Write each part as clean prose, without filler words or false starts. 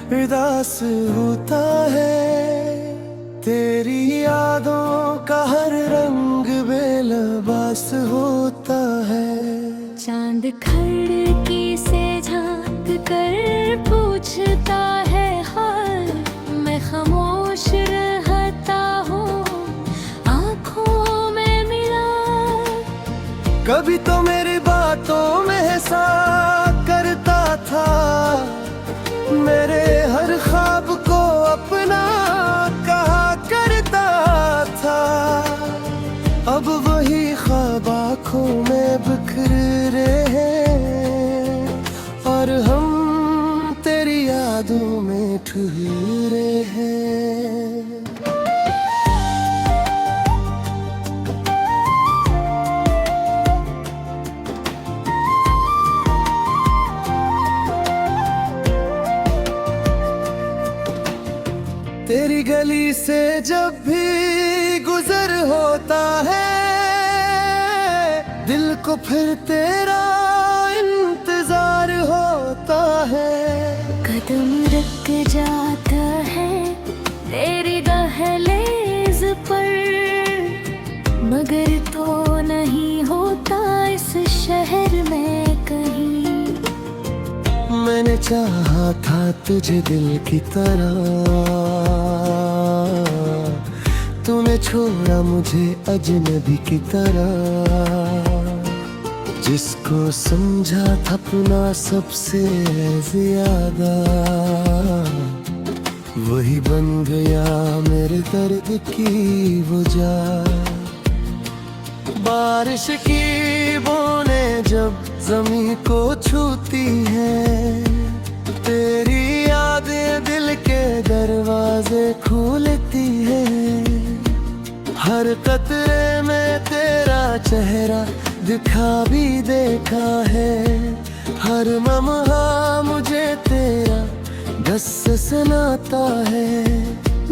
उदास होता है। तेरी यादों का हर रंग बेलबास होता है। चांद खिड़की से झांक कर पूछता है हाल, मैं खामोश रहता हूँ आँखों में मिला। कभी तो मेरी बातों में ऐसा करता था, मेरे हर ख्वाब को अपना कहा करता था। अब वही ख्वाब आँखों में बिखर रहे हैं और हम तेरी यादों में ठहरे हैं। तेरी गली से जब भी गुजर होता है, दिल को फिर तेरा इंतजार होता है। कदम रुक जाता है तेरी दहलीज पर, मगर तो नहीं होता इस शहर में कहीं। मैंने चाहा था तुझे दिल की तरह, तूने छोड़ा मुझे अजनबी की तरह। जिसको समझा था अपना सबसे ज्यादा, वही बन गया मेरे दर्द की वजह। बारिश की बूंदें जब जमीन को छूती है, तेरी यादें दिल के दरवाजे खोलती है। हर कतरे में तेरा चेहरा दिखा भी देखा है, हर लम्हा मुझे तेरा बस सुनाता है।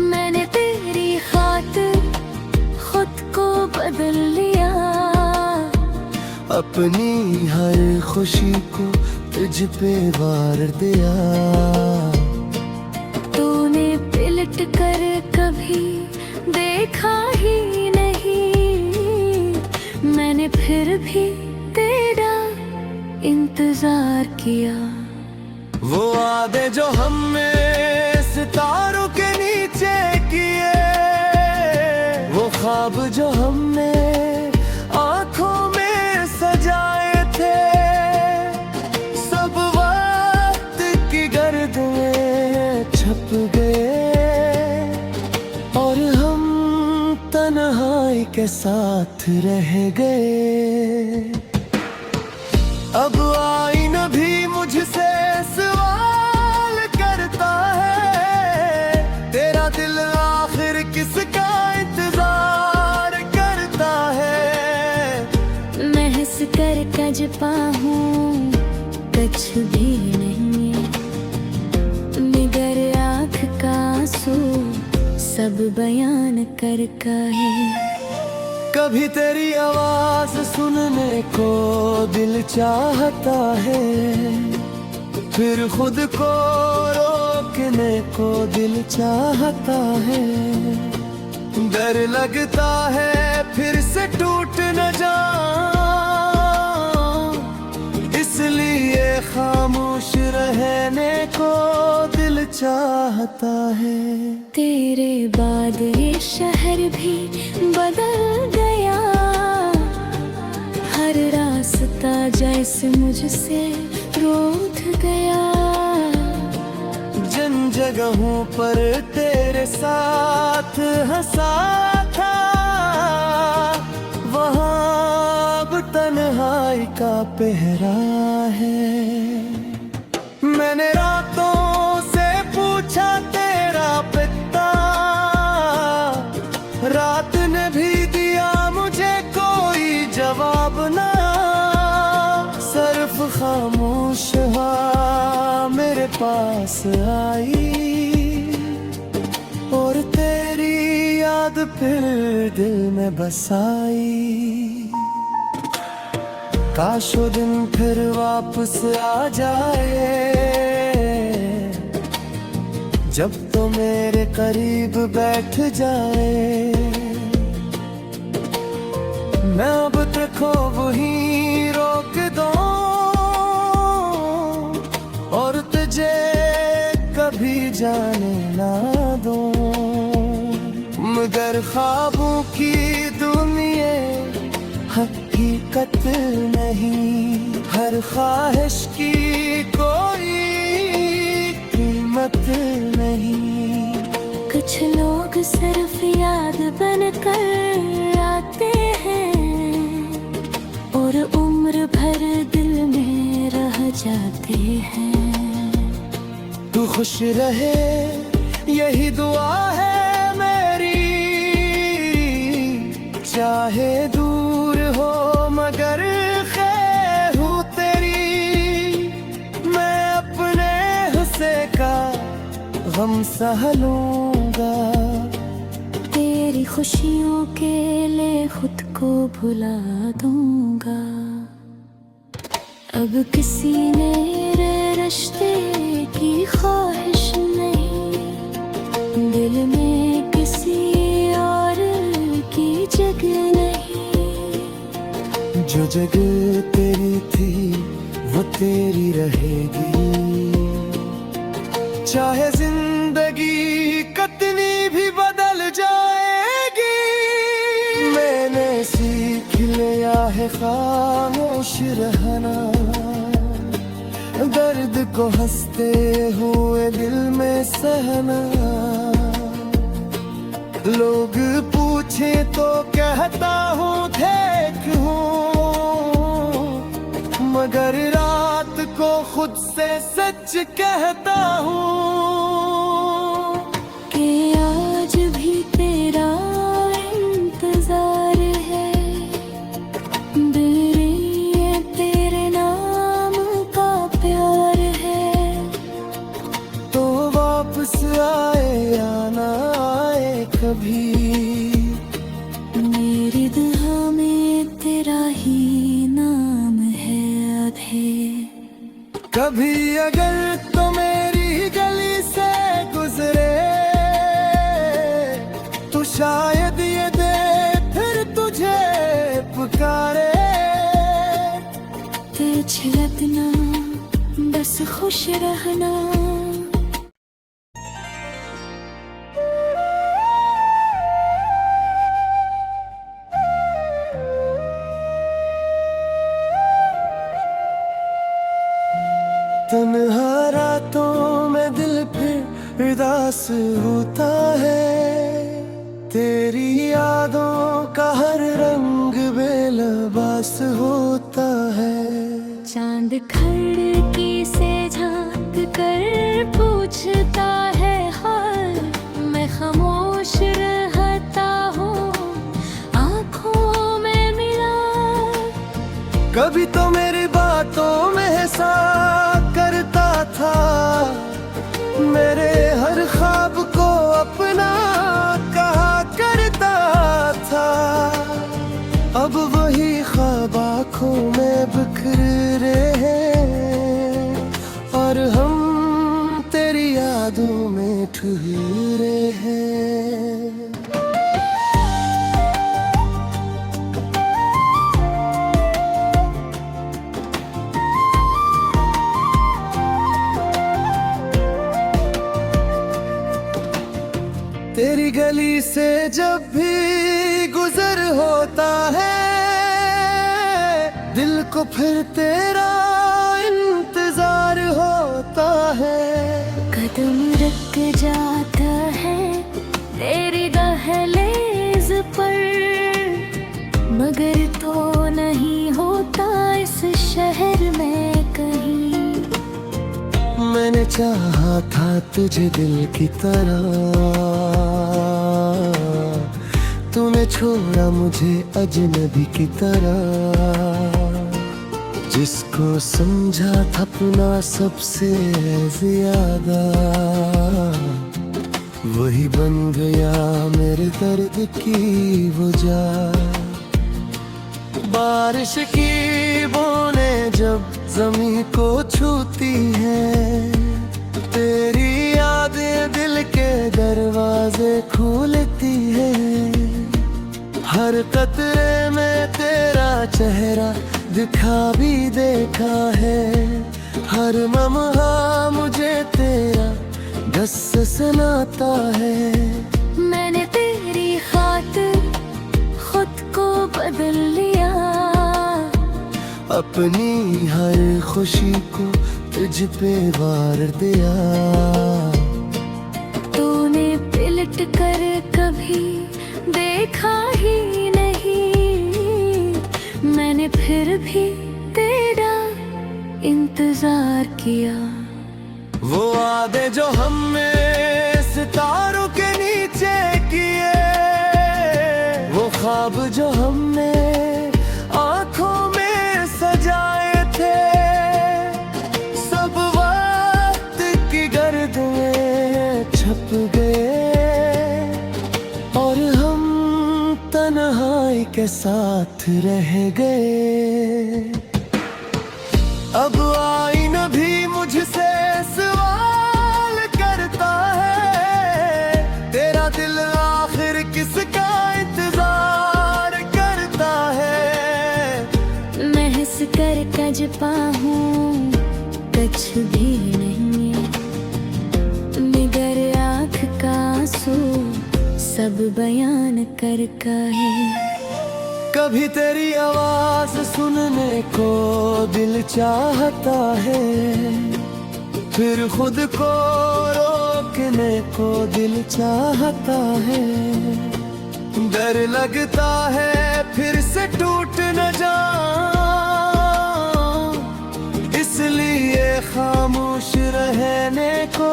मैंने तेरी खातिर खुद को बदल लिया, अपनी हर खुशी को तुझ पे वार दिया। तूने पलट कर कभी देखा ही नहीं, मैंने फिर भी तेरा इंतजार किया। वो वादे जो हमने सितारों के नीचे किए, वो ख्वाब जो हमने आँखों में सजाए थे, सब वक्त की गर्द में छप गए और हम तन्हाई के साथ रह गए। अब आईना भी मुझसे सवाल करता है, तेरा दिल आखिर किसका इंतजार करता है। मैं हंस कर कजपा हूँ कुछ भी नहीं, निगर आँख का आंसू सब बयान कर का है। कभी तेरी आवाज सुनने को दिल चाहता है, फिर खुद को रोकने को दिल चाहता है। डर लगता है फिर से टूट न जाऊं, इसलिए खामोश रहने को दिल चाहता है। तेरे बाद ये शहर भी बदल गया, हर रास्ता जैसे मुझसे रूठ गया। जिन जगहों पर तेरे साथ हंसा था, वहाँ अब तन्हाई का पहरा है। मैंने रातों से पूछा तेरा पिता, रात ने भी दिया मुझे कोई जवाब ना। सिर्फ खामोश हवा मेरे पास आई और तेरी याद फिर दिल में बसाई। काश वो दिन फिर वापस आ जाए, जब तो मेरे करीब बैठ जाए, मैं अब देखो वही रोक दो और तुझे कभी जाने ना दो। मगर ख्वाबों की दुनिया हकीकत नहीं, हर ख्वाहिश की कोई कीमत नहीं। कुछ लोग सिर्फ याद बनकर आते हैं और उम्र भर दिल में रह जाते हैं। तू खुश रहे यही दुआ है मेरी, चाहे दूर हो मगर खैर हूँ तेरी। मैं अपने हुस्से का गम सह लूंगा, तेरी खुशियों के लिए खुद को भुला दूंगा। अब किसी मेरे रिश्ते की ख्वाहिश नहीं, दिल में किसी और की जगह नहीं। जो जगह तेरी थी वो तेरी रहेगी, चाहे जिंदगी कितनी भी बदल जाएगी। मैंने सीख लिया है खामोश रहना, दर्द को हंसते हुए दिल में सहना। लोग पूछे तो कहता हूँ ठीक हूँ, मगर रात को खुद से सच कहता हूँ कि आज भी तेरा इंतजार है। मेरे ये तेरे नाम का प्यार है। तो वापस आए या ना आए कभी, मेरी दुआ में तेरा ही नाम है अधे। कभी अगर तो मेरी गली से गुजरे तो शायद ये दे फिर तुझे पुकारे। तेज लगना बस खुश रहना। तन्हा रातों में दिल फिर उदास होता है, तेरी यादों का हर रंग बेलबास होता है। चांद खिड़की से झांक कर पूछता है हाल, मैं खामोश रहता हूँ आँखों में मिला। कभी तो मेरी बातों में ऐसा करता था, मेरे हर ख्वाब को अपना कहा करता था। अब वही ख्वाब आँखों में बिखर रहे हैं और हम तेरी यादों में ठहरे हैं। तेरी गली से जब भी गुजर होता है, दिल को फिर तेरा इंतजार होता है। कदम रुक जाता है तेरी दहलीज पर, मगर तो नहीं होता इस शहर में कहीं। मैंने चाहा था तुझे दिल की तरह, तूने छोड़ा मुझे अजनबी की तरह। जिसको समझा था अपना सबसे ज्यादा, वही बन गया मेरे दर्द की वजह। बारिश की बूंदें जब जमीन को छूती हैं, तेरी यादें दिल दरवाजे खोलती है। हर कतरे में तेरा चेहरा दिखा भी देखा है। हर लम्हा मुझे तेरा बस सुनाता है। मैंने तेरी खातिर खुद को बदल लिया। अपनी हर खुशी को तुझ पे वार दिया। तूने पलट कर कभी देखा ही नहीं। मैंने फिर भी तेरा इंतजार किया। वो वादे जो हमने सितारों के नीचे किए, वो ख्वाब जो हमने आंखों में सजाए थे, सब वक्त की गर्द में छप गए और हम तन्हाई के साथ रह गए। अब आईना भी मुझसे सवाल करता है, तेरा दिल आखिर किसका इंतजार करता है। मैं हंस कर कज पाऊं कुछ भी नहीं, मगर आँख का आंसू सब बयान कर का है। कभी तेरी आवाज सुनने को दिल चाहता है, फिर खुद को रोकने को दिल चाहता है। डर लगता है फिर से टूट न जाऊं, इसलिए खामोश रहने को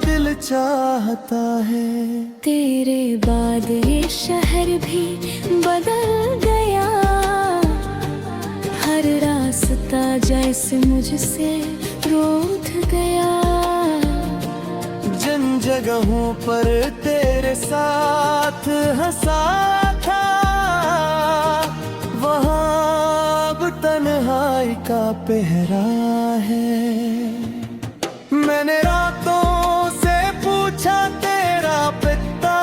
दिल चाहता है। तेरे बाद ये शहर भी बदल गया। हर रास्ता जैसे मुझसे रूठ गया। जिन जगहों पर तेरे साथ हंसा था, वहाँ अब तन्हाई का पहरा है। मैंने रातों से पूछा तेरा पिता,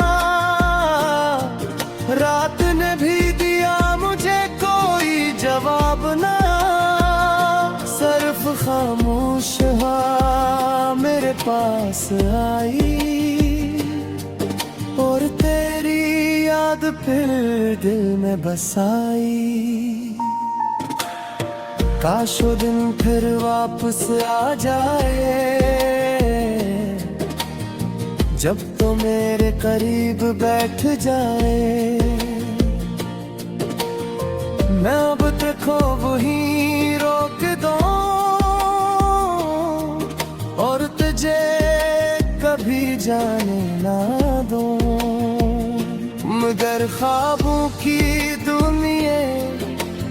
रात ने भी दिया मुझे कोई जवाब ना। सिर्फ खामोश हवा मेरे पास आई और तेरी याद फिर दिल में बसाई। काश वो दिन फिर वापस आ जाए, जब तो मेरे करीब बैठ जाए। मैं अब देखो वही रोक दूं और तुझे कभी जाने ना दूं। मगर ख्वाबों की दुनिया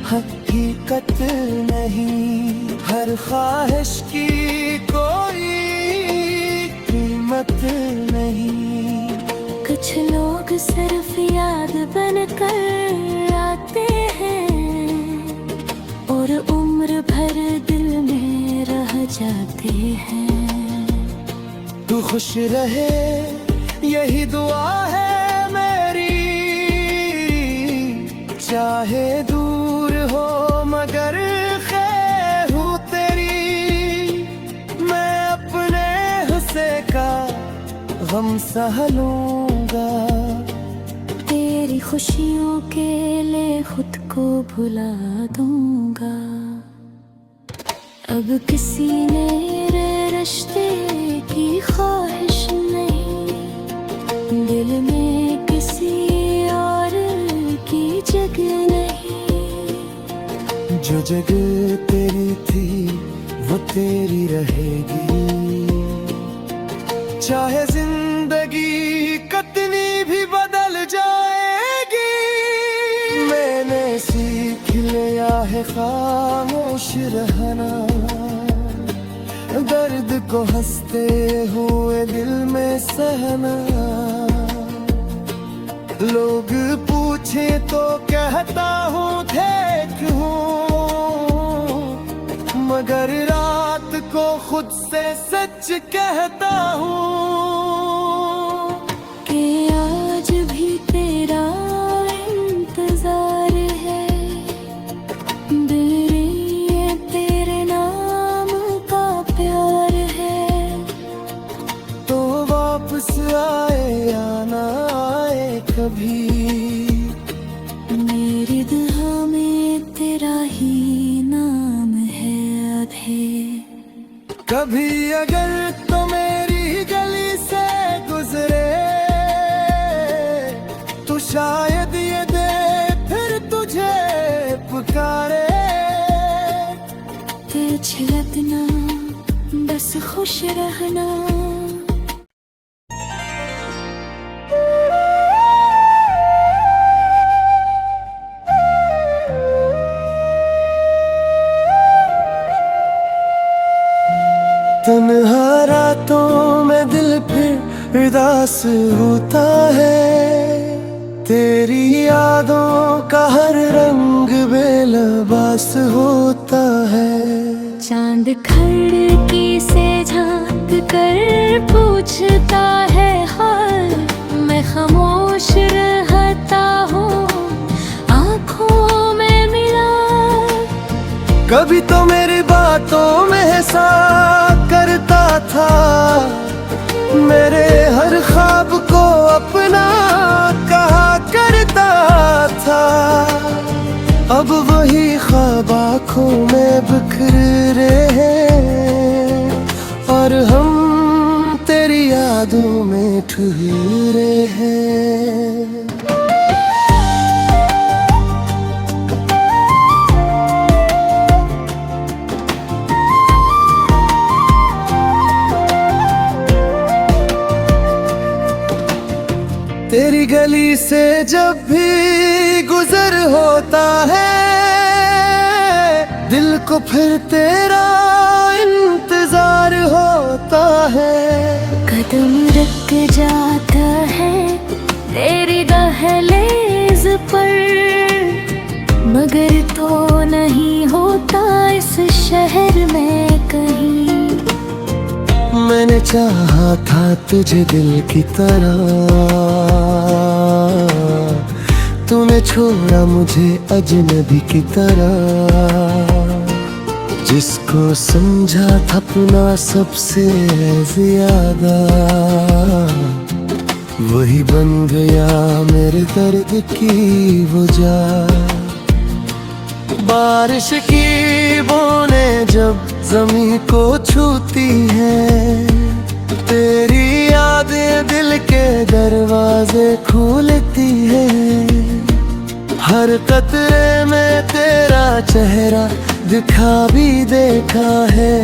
हकीकत नहीं, हर ख्वाहिश की कोई कीमत नहीं। कुछ लोग सिर्फ याद बनकर आते हैं और उम्र भर दिल में रह जाते हैं। तू खुश रहे यही दुआ है मेरी, चाहे दूर हो मगर खैर हूँ तेरी। मैं अपने हुस्से का गम सह लूंगा, तेरी खुशियों के लिए खुद को भुला दूंगा। अब किसी मेरे रिश्ते की ख्वाहिश नहीं, दिल में किसी और की जगह नहीं। जो जगह तेरी थी वो तेरी रहेगी, चाहे जिंदगी कितनी भी बदल जाएगी। मैंने सीख लिया है खामोश रहना, दर्द को हंसते हुए दिल में सहना। लोग पूछे तो कहता हूँ ठीक हूँ, मगर रात को खुद से सच कहता हूँ। वापस आए या ना आए कभी, मेरी दुआ में तेरा ही नाम है अधे। कभी अगर तो मेरी गली से गुजरे तो शायद ये दे फिर तुझे पुकारे। तुझे रखना बस खुश रहना। तन्हा रातों में दिल फिर उदास होता है, तेरी यादों का हर रंग बेलबास होता है। चांद खिड़की से झांक कर पूछता है हाल, मैं खामोश रहता हूँ आँखों में मिला। कभी तो मेरी बातों में ऐसा करता था, मेरे हर ख्वाब को अपना कहा करता था। अब वही ख्वाब आँखों में बिखर रहे हैं और हम तेरी यादों में ठहरे हैं। तेरी गली से जब भी गुजर होता है, दिल को फिर तेरा इंतजार होता है। कदम रुक जाता है तेरी दहलीज पर, मगर तो नहीं होता इस शहर में कहीं। मैंने चाहा था तुझे दिल की तरह, तूने छोड़ा मुझे अजनबी की तरह। जिसको समझा था अपना सबसे ज्यादा, वही बन गया मेरे दर्द की वजह। बारिश की बूंदें जब जमीन को छूती है, तेरी यादें दिल के दरवाजे खोलती है। हर कतरे में तेरा चेहरा दिखा भी देखा है,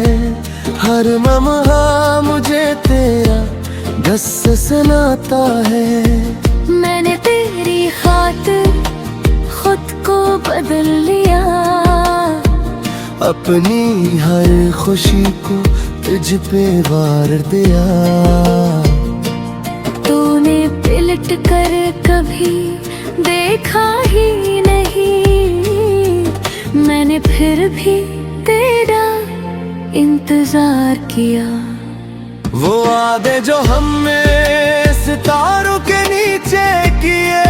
हर लम्हा मुझे तेरा दस सुनाता है। मैंने तेरी खातिर खुद को बदल लिया, अपनी हर खुशी को तुझ पे वार दिया। तूने पलट कर कभी देखा ही नहीं, मैंने फिर भी तेरा इंतजार किया। वो वादे जो हमने सितारों के नीचे किए,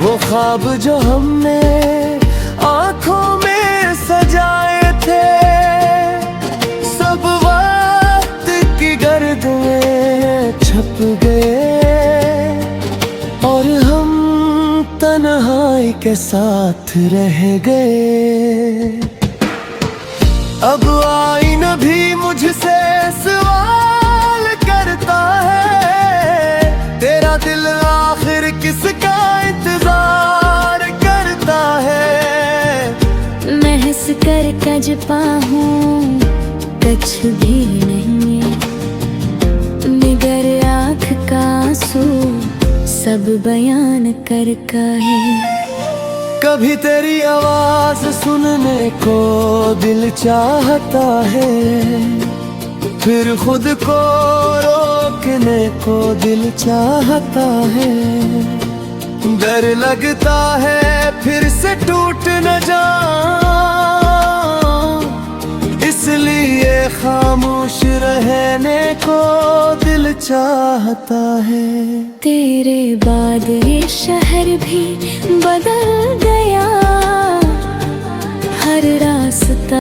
वो ख्वाब जो हमने आँखों में सजाए थे, सब वक्त की गर्द में छप गए और हम तन्हाई के साथ रह गए। अब आईना भी मुझसे सवाल करता है, तेरा दिल आखिर किसका इंतजार करता है। मैं हंस कर कज पाऊं कुछ भी नहीं, निगर आँख का आंसू सब बयान कर का है। कभी तेरी आवाज सुनने को दिल चाहता है, फिर खुद को रोकने को दिल चाहता है। डर लगता है फिर से टूट न जाऊं, इसलिए खामोश रहने को दिल चाहता है। तेरे बाद ये शहर भी बदल गया, हर रास्ता